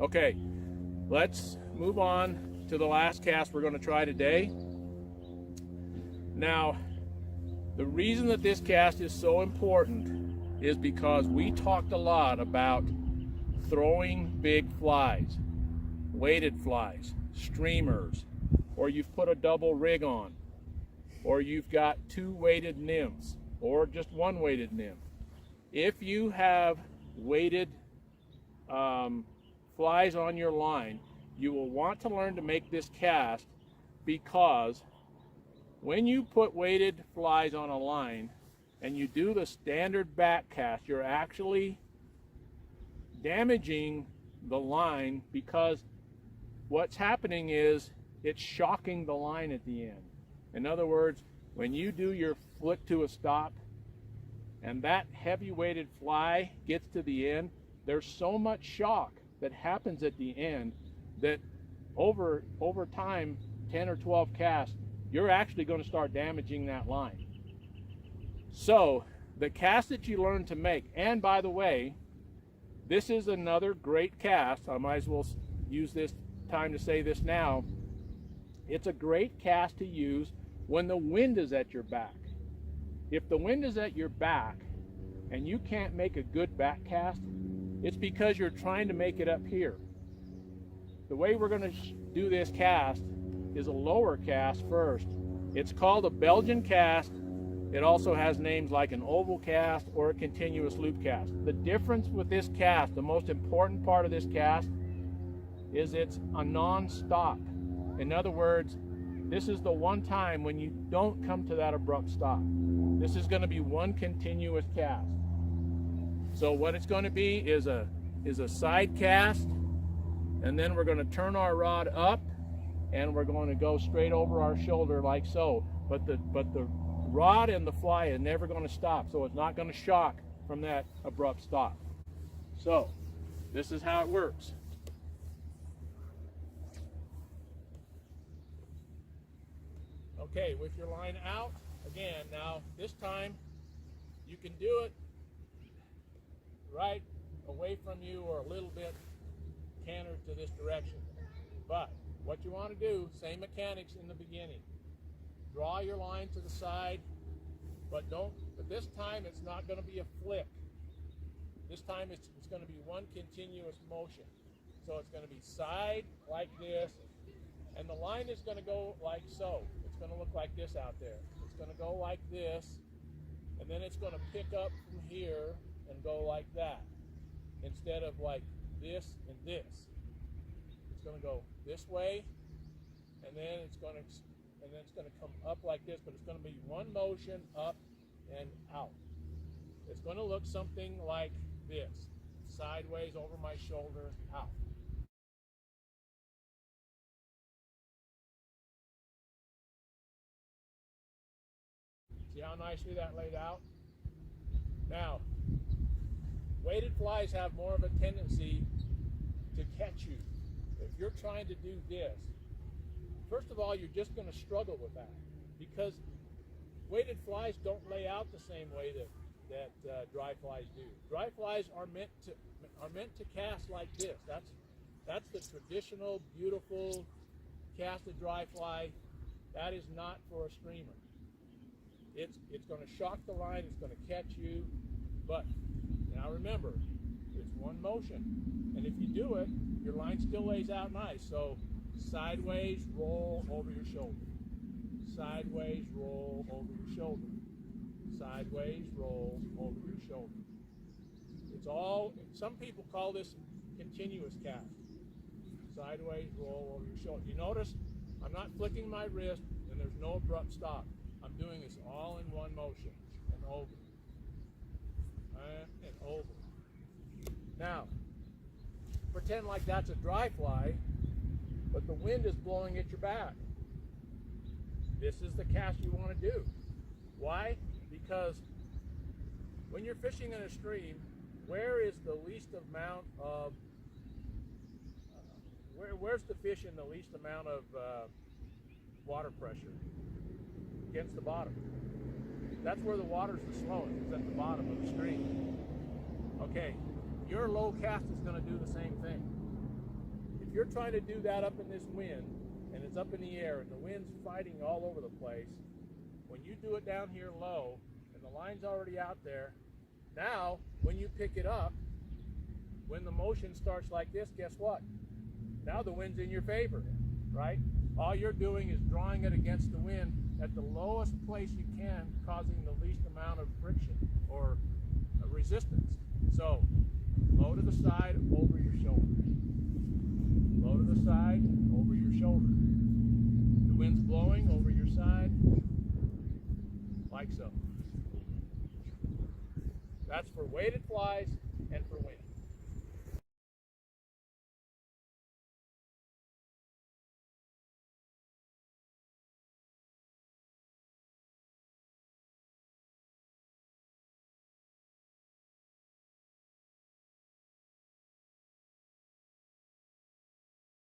Okay, let's move on to the last cast we're going to try today. Now, the reason that this cast is so important is because we talked a lot about throwing big flies, weighted flies, streamers, or you've put a double rig on, or you've got two weighted nymphs, or just one weighted nymph. If you have weighted flies on your line, you will want to learn to make this cast, because when you put weighted flies on a line and you do the standard back cast, you're actually damaging the line, because what's happening is it's shocking the line at the end. In other words, when you do your flick to a stop and that heavy weighted fly gets to the end, there's so much shock that happens at the end that over time, 10 or 12 casts, you're actually going to start damaging that line. So the cast that you learn to make, and by the way, this is another great cast. I might as well use this time to say this now. It's a great cast to use when the wind is at your back. If the wind is at your back and you can't make a good back cast, it's because you're trying to make it up here. The way we're going to do this cast is a lower cast first. It's called a Belgian cast. It also has names like an oval cast or a continuous loop cast. The difference with this cast, the most important part of this cast, is it's a non-stop. In other words, this is the one time when you don't come to that abrupt stop. This is going to be one continuous cast. So what it's going to be is a side cast, and then we're going to turn our rod up and we're going to go straight over our shoulder like so. But the rod and the fly is never going to stop, so it's not going to shock from that abrupt stop. So this is how it works. Okay, with your line out, again, now this time you can do it right away from you or a little bit cantered to this direction. But what you want to do, same mechanics in the beginning. Draw your line to the side, but this time it's not going to be a flick. This time it's going to be one continuous motion. So it's going to be side like this, and the line is going to go like so. It's going to look like this out there. It's going to go like this, and then it's going to pick up from here and go like that, instead of like this and this. It's going to go this way, and then it's going to come up like this, but it's going to be one motion up and out. It's going to look something like this, sideways over my shoulder, out. See how nicely that laid out? Now, weighted flies have more of a tendency to catch you. If you're trying to do this, first of all, you're just going to struggle with that, because weighted flies don't lay out the same way that dry flies do. Dry flies are meant to cast like this. That's the traditional, beautiful casted dry fly. That is not for a streamer. It's going to shock the line. It's going to catch you. But now remember, it's one motion, and if you do it, your line still lays out nice. So sideways, roll over your shoulder. Sideways, roll over your shoulder. Sideways, roll over your shoulder. It's all, some people call this continuous cast. Sideways, roll over your shoulder. You notice I'm not flicking my wrist, and there's no abrupt stop. I'm doing this all in one motion, and over, and over. Now, pretend like that's a dry fly, but the wind is blowing at your back. This is the cast you want to do. Why? Because when you're fishing in a stream, where is the least amount of, where's the fish in the least amount of water pressure? Against the bottom. That's where the water's the slowest, is at the bottom of the stream. Okay, your low cast is going to do the same thing. you're trying to do that up in this wind, and it's up in the air, and the wind's fighting all over the place, when you do it down here low, and the line's already out there, now, when you pick it up, when the motion starts like this, guess what? Now the wind's in your favor, right? All you're doing is drawing it against the wind at the lowest place you can, causing the least amount of friction or resistance. So, low to the side, over your shoulder. Low to the side, over your shoulder. The wind's blowing over your side, like so. That's for weighted flies and for wind.